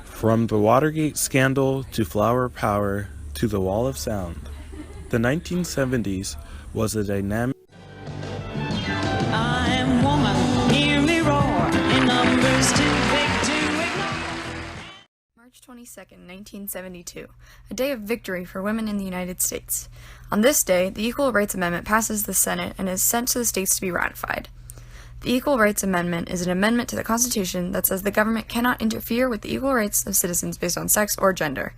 From the Watergate scandal to flower power to the Wall of Sound, the 1970s was a dynamic. I am woman, hear me roar, in numbers too big to ignore. March 22nd, 1972, a day of victory for women in the United States. On this day, the Equal Rights Amendment passes the Senate and is sent to the states to be ratified. The Equal Rights Amendment is an amendment to the Constitution that says the government cannot interfere with the equal rights of citizens based on sex or gender.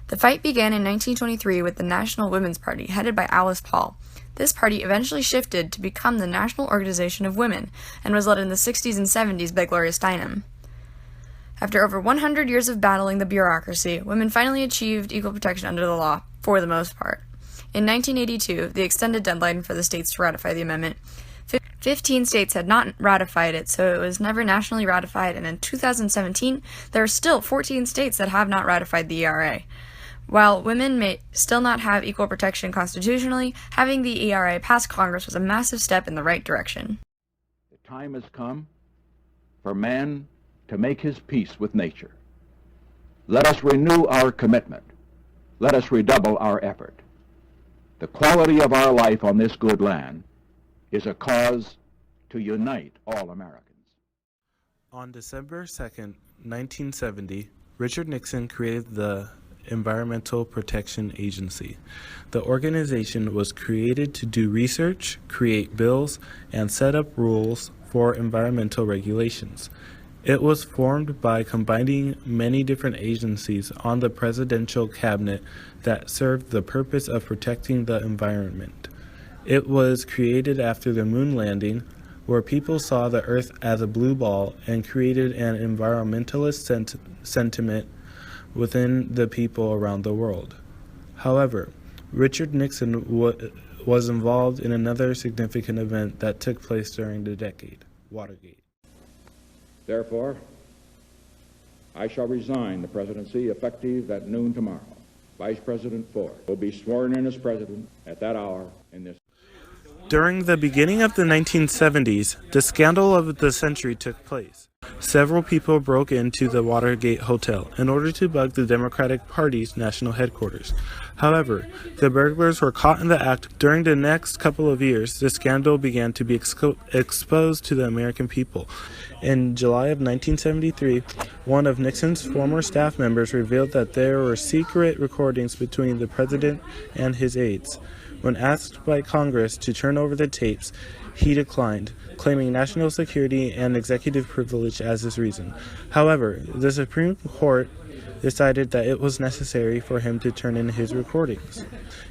The fight began in 1923 with the National Women's Party, headed by Alice Paul. This party eventually shifted to become the National Organization of Women, and was led in the 60s and 70s by Gloria Steinem. After over 100 years of battling the bureaucracy, women finally achieved equal protection under the law, for the most part. In 1982, the extended deadline for the states to ratify the amendment, 15 states had not ratified it, so it was never nationally ratified, and in 2017, there are still 14 states that have not ratified the ERA. While women may still not have equal protection constitutionally, having the ERA pass Congress was a massive step in the right direction. The time has come for man to make his peace with nature. Let us renew our commitment. Let us redouble our effort. The quality of our life on this good land is a cause to unite all Americans. On December 2nd, 1970, Richard Nixon created the Environmental Protection Agency. The organization was created to do research, create bills, and set up rules for environmental regulations. It was formed by combining many different agencies on the presidential cabinet that served the purpose of protecting the environment. It was created after the moon landing, where people saw the Earth as a blue ball and created an environmentalist sentiment within the people around the world. However, Richard Nixon was involved in another significant event that took place during the decade, Watergate. Therefore, I shall resign the presidency effective at noon tomorrow. Vice President Ford will be sworn in as president at that hour in this. During the beginning of the 1970s, the scandal of the century took place. Several people broke into the Watergate Hotel in order to bug the Democratic Party's national headquarters. However, the burglars were caught in the act. During the next couple of years, the scandal began to be exposed to the American people. In July of 1973, one of Nixon's former staff members revealed that there were secret recordings between the president and his aides. When asked by Congress to turn over the tapes, he declined, claiming national security and executive privilege as his reason. However, the Supreme Court decided that it was necessary for him to turn in his recordings.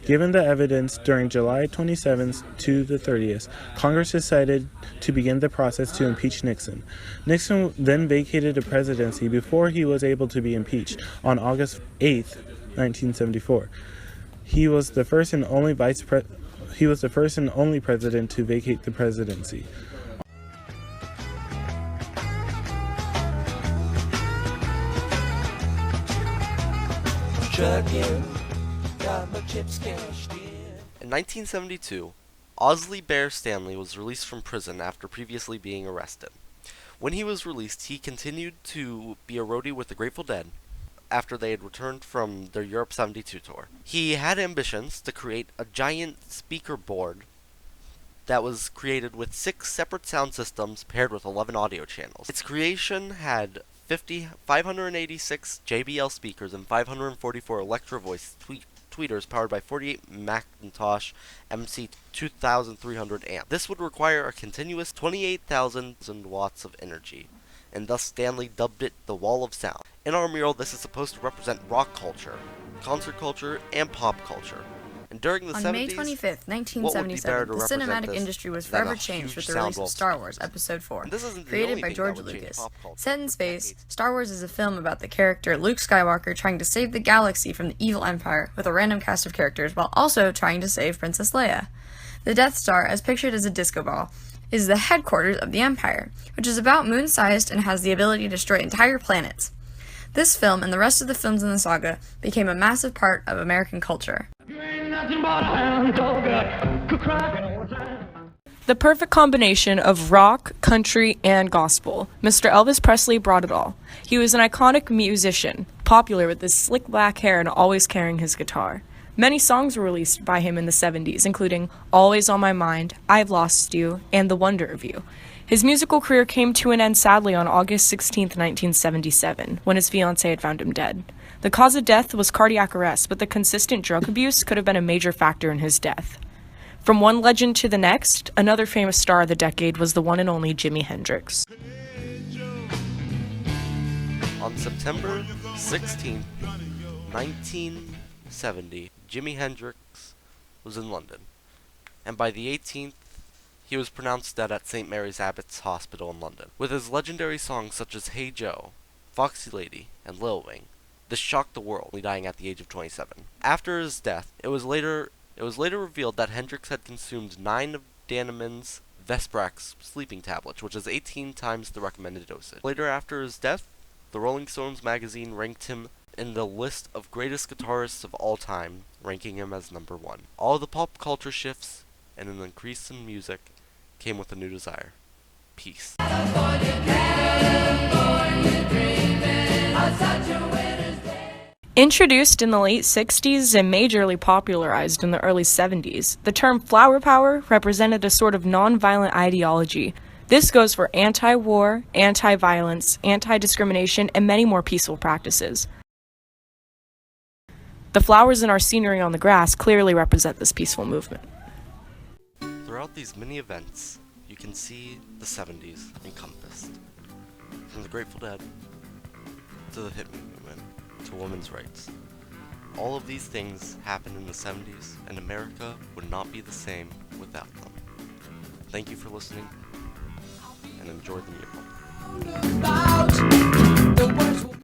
Given the evidence, during July 27th to the 30th, Congress decided to begin the process to impeach Nixon. Nixon then vacated the presidency before he was able to be impeached on August 8th, 1974. He was the first and only president to vacate the presidency. In 1972, Osley Bear Stanley was released from prison after previously being arrested. When he was released, he continued to be a roadie with the Grateful Dead after they had returned from their Europe 72 tour. He had ambitions to create a giant speaker board that was created with 6 separate sound systems paired with 11 audio channels. Its creation had 586 JBL speakers and 544 Electro Voice tweeters powered by 48 Macintosh MC2300 amp. This would require a continuous 28,000 watts of energy, and thus Stanley dubbed it the Wall of Sound. In our mural, this is supposed to represent rock culture, concert culture, and pop culture. And during the 70s, On May 25th, 1977, the cinematic industry was forever changed with the release of Star Wars Episode 4, created by George Lucas. Set in space, Star Wars is a film about the character Luke Skywalker trying to save the galaxy from the evil Empire with a random cast of characters while also trying to save Princess Leia. The Death Star, as pictured as a disco ball, is the headquarters of the Empire, which is about moon-sized and has the ability to destroy entire planets. This film, and the rest of the films in the saga, became a massive part of American culture. The perfect combination of rock, country, and gospel. Mr. Elvis Presley brought it all. He was an iconic musician, popular with his slick black hair and always carrying his guitar. Many songs were released by him in the 70s, including Always on My Mind, I've Lost You, and The Wonder of You. His musical career came to an end sadly on August 16, 1977, when his fiancée had found him dead. The cause of death was cardiac arrest, but the consistent drug abuse could have been a major factor in his death. From one legend to the next, another famous star of the decade was the one and only Jimi Hendrix. On September 16, 1970, Jimi Hendrix was in London, and by the 18th, he was pronounced dead at St. Mary's Abbott's Hospital in London. With his legendary songs such as Hey Joe, Foxy Lady, and Lil Wing, this shocked the world, only dying at the age of 27. After his death, it was later revealed that Hendrix had consumed 9 of Danemen's Vesprax sleeping tablets, which is 18 times the recommended dosage. Later after his death, the Rolling Stones magazine ranked him in the list of greatest guitarists of all time, ranking him as number 1. All the pop culture shifts and an increase in music came with a new desire: peace. Introduced in the late 60s and majorly popularized in the early 70s, the term flower power represented a sort of non-violent ideology. This goes for anti-war, anti-violence, anti-discrimination, and many more peaceful practices. The flowers in our scenery on the grass clearly represent this peaceful movement. Throughout these many events, you can see the 70s encompassed. From the Grateful Dead, to the hippie movement, to women's rights. All of these things happened in the 70s, and America would not be the same without them. Thank you for listening, and enjoy the music.